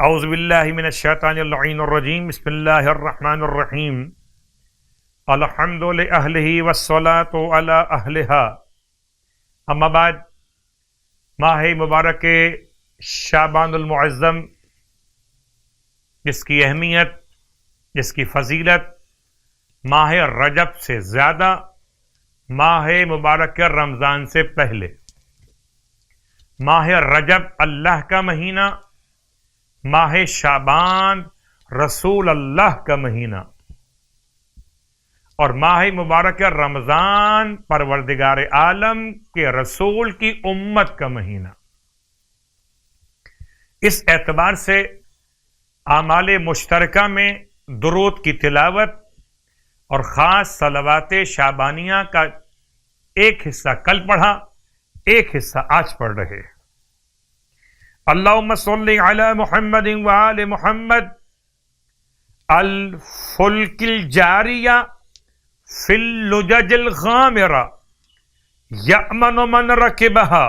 اعوذ باللہ من الشیطان اللعین الرجیم بسم اللہ الرحمن الرحیم الحمد لأہلہ والصلاة علی اہلہا اما بعد ماہ مبارک شعبان المعظم جس کی اہمیت جس کی فضیلت ماہ رجب سے زیادہ ماہ مبارک رمضان سے پہلے، ماہ رجب اللہ کا مہینہ، ماہ شعبان رسول اللہ کا مہینہ، اور ماہ مبارک رمضان پروردگار عالم کے رسول کی امت کا مہینہ۔ اس اعتبار سے اعمال مشترکہ میں درود کی تلاوت اور خاص صلوات شعبانیہ کا ایک حصہ کل پڑھا، ایک حصہ آج پڑھ رہے ہیں۔ اللہم صلی علی محمد وآل محمد الفلک الجاریہ فی اللجج الغامرہ یأمن من رکبہا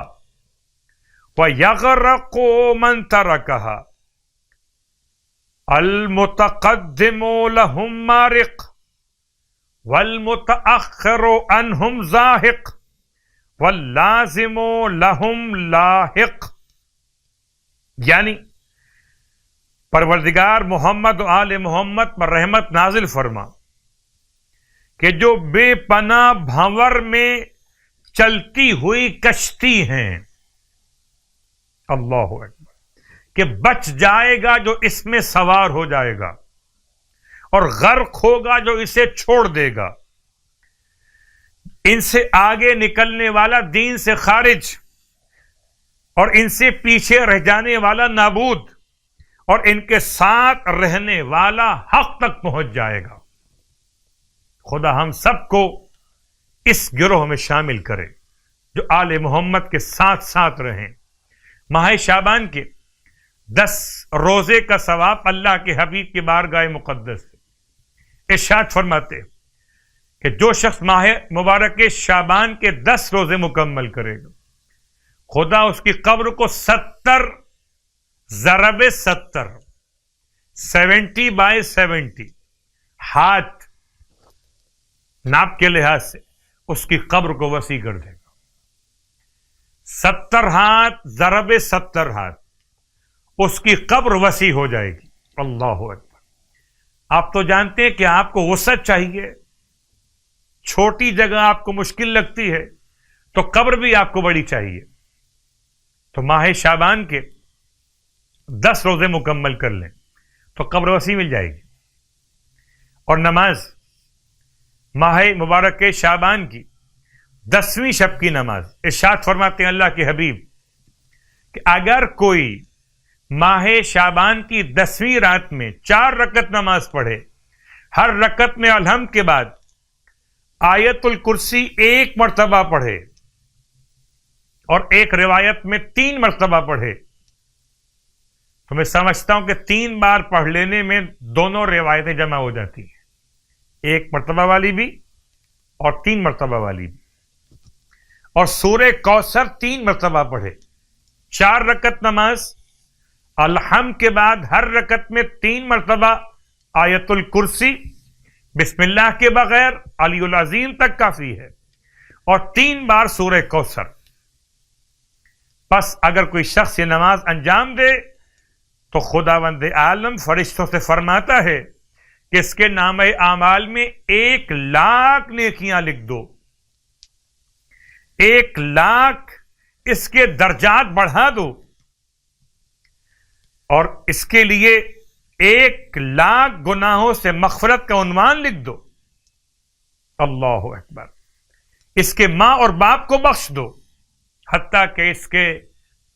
ویغرق من ترکہا المتقدم لہم مارق والمتأخر عنہم زاہق واللازم لہم لاحق۔ یعنی پروردگار محمد و آل محمد پر رحمت نازل فرما کہ جو بے پناہ بھنور میں چلتی ہوئی کشتی ہیں، اللہ اکبر، کہ بچ جائے گا جو اس میں سوار ہو جائے گا اور غرق ہوگا جو اسے چھوڑ دے گا۔ ان سے آگے نکلنے والا دین سے خارج اور ان سے پیچھے رہ جانے والا نابود، اور ان کے ساتھ رہنے والا حق تک پہنچ جائے گا۔ خدا ہم سب کو اس گروہ میں شامل کرے جو آل محمد کے ساتھ ساتھ رہیں۔ ماہ شعبان کے 10 روزے کا ثواب اللہ کے حبیب کی بارگاہ مقدس سے ارشاد فرماتے کہ جو شخص ماہ مبارک شعبان کے 10 روزے مکمل کرے گا، خدا اس کی قبر کو 70 ضرب 70 ہاتھ ناپ کے لحاظ سے اس کی قبر کو وسیع کر دے گا۔ 70 ہاتھ ضرب 70 ہاتھ اس کی قبر وسیع ہو جائے گی۔ اللہ اکبر۔ آپ تو جانتے ہیں کہ آپ کو وسعت چاہیے، چھوٹی جگہ آپ کو مشکل لگتی ہے تو قبر بھی آپ کو بڑی چاہیے۔ تو ماہ شعبان کے 10 روزے مکمل کر لیں تو قبر وسیع مل جائے گی۔ اور نماز ماہ مبارک شعبان کی 10ویں شب کی نماز، ارشاد فرماتے ہیں اللہ کے حبیب کہ اگر کوئی ماہ شعبان کی 10ویں رات میں 4 رکعت نماز پڑھے، ہر رکعت میں الحمد کے بعد آیت الکرسی 1 مرتبہ پڑھے اور ایک روایت میں 3 مرتبہ پڑھے، تو میں سمجھتا ہوں کہ 3 بار پڑھ لینے میں دونوں روایتیں جمع ہو جاتی ہیں، 1 مرتبہ والی بھی اور 3 مرتبہ والی بھی۔ اور سورہ کوثر 3 مرتبہ پڑھے، 4 رکعت نماز، الحمد کے بعد ہر رکعت میں 3 مرتبہ آیت الکرسی، بسم اللہ کے بغیر علی العظیم تک کافی ہے، اور 3 بار سورہ کوثر۔ بس اگر کوئی شخص یہ نماز انجام دے تو خداوند عالم فرشتوں سے فرماتا ہے کہ اس کے نامہ اعمال میں 1,00,000 نیکیاں لکھ دو، 1,00,000 اس کے درجات بڑھا دو، اور اس کے لیے 1,00,000 گناہوں سے مغفرت کا عنوان لکھ دو۔ اللہ اکبر۔ اس کے ماں اور باپ کو بخش دو، حتیٰ کہ اس کے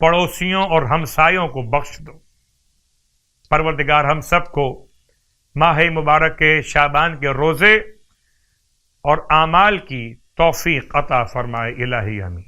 پڑوسیوں اور ہمسایوں کو بخش دو۔ پروردگار ہم سب کو ماہ مبارک شعبان کے روزے اور اعمال کی توفیق عطا فرمائے، الہی آمین۔